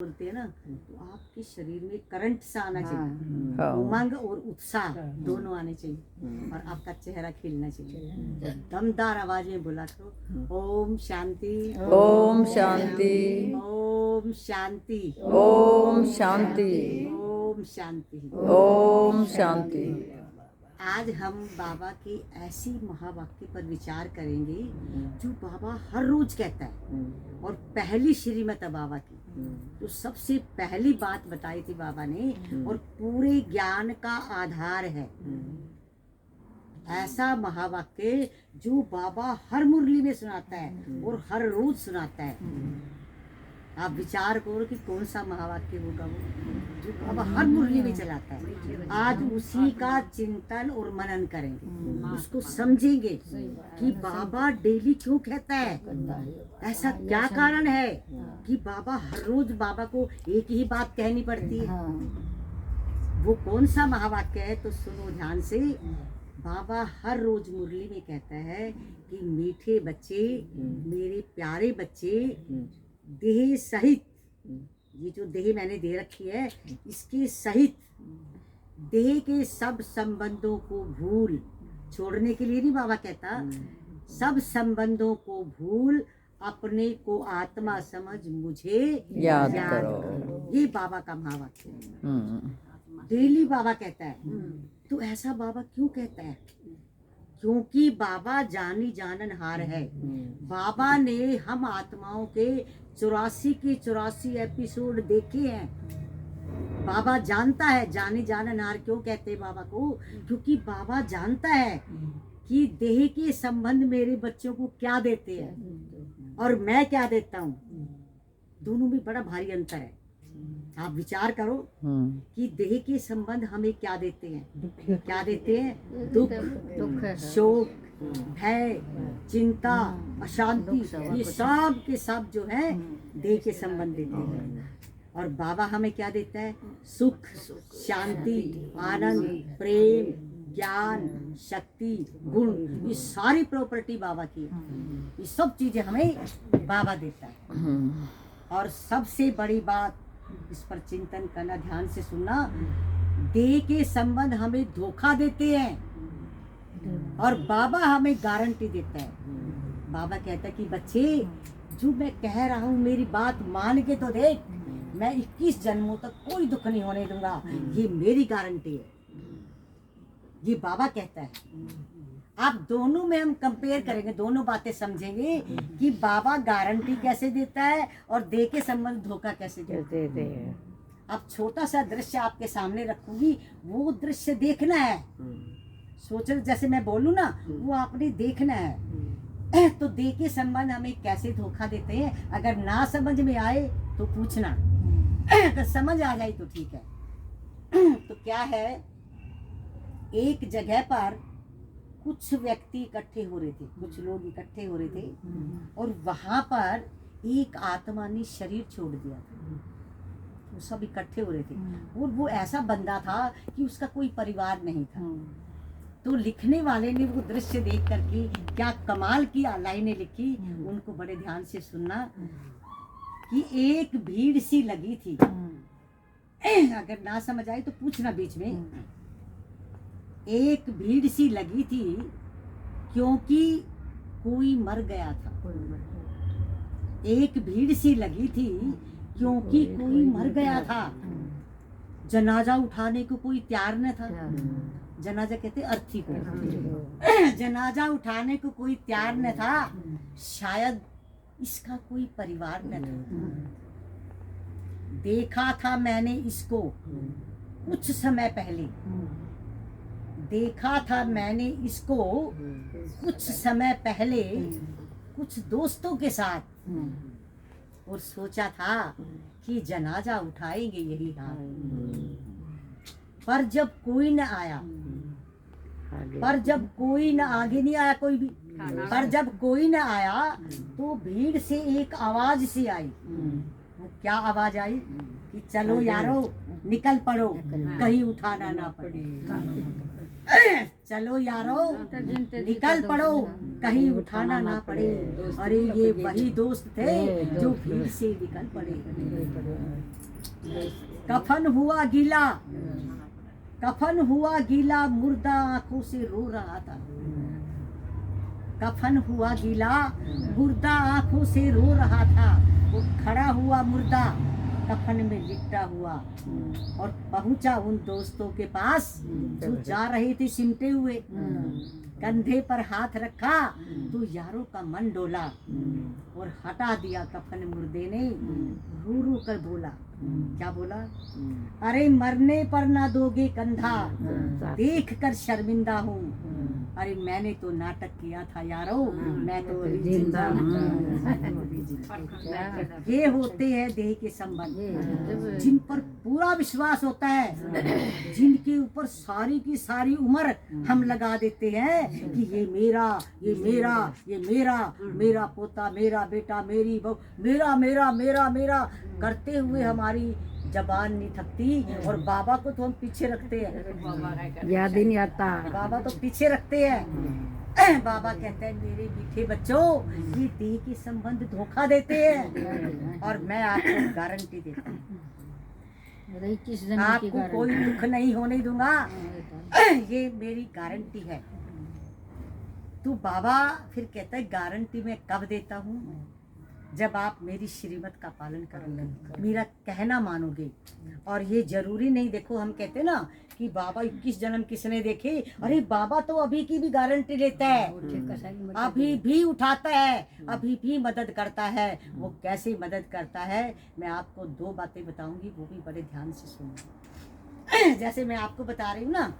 बोलते हैं ना, तो आपके शरीर में करंट सा आना चाहिए, हाँ। उमंग और उत्साह दोनों आने चाहिए और आपका चेहरा खिलना चाहिए। दमदार आवाज में बोला करो, ओम शांति, ओम शांति, ओम शांति, ओम शांति, ओम शांति। ओम शांति। आज हम बाबा की ऐसी महावाक्य पर विचार करेंगे जो बाबा हर रोज कहता है। और पहली श्रीमत बाबा की तो सबसे पहली बात बताई थी बाबा ने, और पूरे ज्ञान का आधार है। ऐसा महावाक्य जो बाबा हर मुरली में सुनाता है और हर रोज सुनाता है। आप विचार करो कि कौन सा महावाक्य होगा वो जो बाबा हर मुरली में चलाता है। आज उसी का चिंतन और मनन करेंगे, उसको समझेंगे कि बाबा डेली क्यों कहता है, ऐसा क्या कारण है कि बाबा हर रोज बाबा को एक ही बात कहनी पड़ती है। वो कौन सा महावाक्य है तो सुनो ध्यान से। बाबा हर रोज मुरली में कहता है कि मीठे बच्चे, मेरे प्यारे बच्चे, देह सहित, ये जो देह मैंने दे रखी है इसके सहित देह के सब संबंधों को भूल, छोड़ने के लिए नहीं बाबा कहता, सब संबंधों को भूल अपने को आत्मा समझ मुझे याद करो। ये बाबा का महावाक्य है, डेली बाबा कहता है। तो ऐसा बाबा क्यों कहता है? क्योंकि बाबा जानी जाननहार है। बाबा ने हम आत्माओं के 84 के 84 एपिसोड देखे हैं। बाबा जानता है, जानी जाननहार क्यों कहते हैं बाबा को? क्योंकि बाबा जानता है कि देह के संबंध मेरे बच्चों को क्या देते हैं और मैं क्या देता हूँ। दोनों में बड़ा भारी अंतर है। आप विचार करो कि देह के संबंध हमें क्या देते हैं। क्या देते हैं? दुख, शोक, भय, चिंता, अशांति, ये सब के सब जो है देह के संबंध देते हैं। और बाबा हमें क्या देता है? सुख, शांति, आनंद, प्रेम, ज्ञान, शक्ति, गुण, ये सारी प्रॉपर्टी बाबा की है। ये सब चीजें हमें बाबा देता है। और सबसे बड़ी बात, इस पर चिंतन करना, ध्यान से सुनना, देह के संबंध हमें धोखा देते हैं और बाबा हमें गारंटी देता है। बाबा कहता है कि बच्चे, जो मैं कह रहा हूँ मेरी बात मान के तो देख, मैं 21 जन्मों तक कोई दुख नहीं होने दूंगा, ये मेरी गारंटी है। ये बाबा कहता है। आप दोनों में हम कंपेयर करेंगे, दोनों बातें समझेंगे कि बाबा गारंटी कैसे देता है और देह के संबंध धोखा कैसे देते हैं। अब छोटा सा दृश्य आपके सामने रखूंगी, वो दृश्य देखना है। सोचो जैसे मैं बोलूं ना, वो आपने देखना है। तो देह के संबंध हमें कैसे धोखा देते हैं, अगर ना समझ में आए तो पूछना, अगर समझ आ जाए तो ठीक है। तो क्या है, एक जगह पर कुछ व्यक्ति इकट्ठे हो रहे थे, कुछ लोग इकट्ठे हो रहे थे और वहां पर एक आत्मा ने शरीर छोड़ दिया था। वो सब इकट्ठे हो रहे थे और वो ऐसा बंदा था कि उसका कोई परिवार नहीं था। तो लिखने वाले ने वो दृश्य देख करके क्या कमाल की लाइनें लिखी, उनको बड़े ध्यान से सुनना। कि एक भीड़ सी लगी थी, अगर ना समझ आए तो पूछना बीच में। एक भीड़ सी लगी थी क्योंकि कोई मर गया था। एक भीड़ सी लगी थी क्योंकि कोई मर गया था। जनाजा उठाने को कोई तैयार न था। जनाजा कहते अर्थी को। जनाजा उठाने को कोई तैयार न था, शायद इसका कोई परिवार न था। देखा था मैंने इसको कुछ समय पहले, देखा था मैंने इसको कुछ समय पहले कुछ दोस्तों के साथ, और सोचा था कि जनाजा उठाएंगे यही हाल। पर जब कोई न आया, पर जब कोई न आगे नहीं आया कोई भी, पर जब कोई न आया तो भीड़ से एक आवाज सी आई। वो क्या आवाज आई कि चलो यारो निकल पड़ो, कहीं उठाना ना पड़े। चलो यारो निकल पड़ो, कहीं उठाना ना पड़े। अरे ये वही दोस्त थे जो भीड़ से निकल पड़े। कफन हुआ गीला, कफन हुआ गीला, मुर्दा आंखों से रो रहा था। कफन हुआ गीला, मुर्दा आंखों से रो रहा था। वो खड़ा हुआ मुर्दा कफन में लिपटा हुआ और पहुंचा उन दोस्तों के पास जो जा रहे थे सिमटे हुए। कंधे पर हाथ रखा तो यारों का मन डोला और हटा दिया कफन मुर्दे ने। रो रो कर बोला, क्या बोला? अरे मरने पर ना दोगे कंधा, देख कर शर्मिंदा हूँ। अरे मैंने तो नाटक किया था यारो, मैं तो अभी जिंदा हूँ। ये होते हैं देह के संबंध, जिन पर पूरा विश्वास होता है, जिनके ऊपर सारी की सारी उम्र हम लगा देते हैं कि ये मेरा, ये मेरा, ये मेरा, मेरा पोता, मेरा बेटा, मेरी बहू, मेरा मेरा मेरा मेरा करते हुए हमारी जबान नहीं थकती। और बाबा को तो हम पीछे रखते हैं, याद ही नहीं आता। बाबा तो पीछे रखते हैं। बाबा कहते हैं मेरे मीठे बच्चों, ये देह के संबंध धोखा देते हैं और मैं आपको गारंटी देता हूँ, आपको कोई दुख नहीं होने दूंगा। ये मेरी गारंटी है। तो बाबा फिर कहता है गारंटी मैं कब देता हूँ? जब आप मेरी श्रीमत का पालन करोगे, मेरा कहना मानोगे। और ये जरूरी नहीं, देखो हम कहते ना कि बाबा 21 जन्म किसने देखे। अरे बाबा तो अभी की भी गारंटी लेता है, अभी भी उठाता है, अभी भी मदद करता है। वो कैसे मदद करता है मैं आपको 2 बातें बताऊंगी, वो भी बड़े ध्यान से सुनो। जैसे मैं आपको बता रही हूँ ना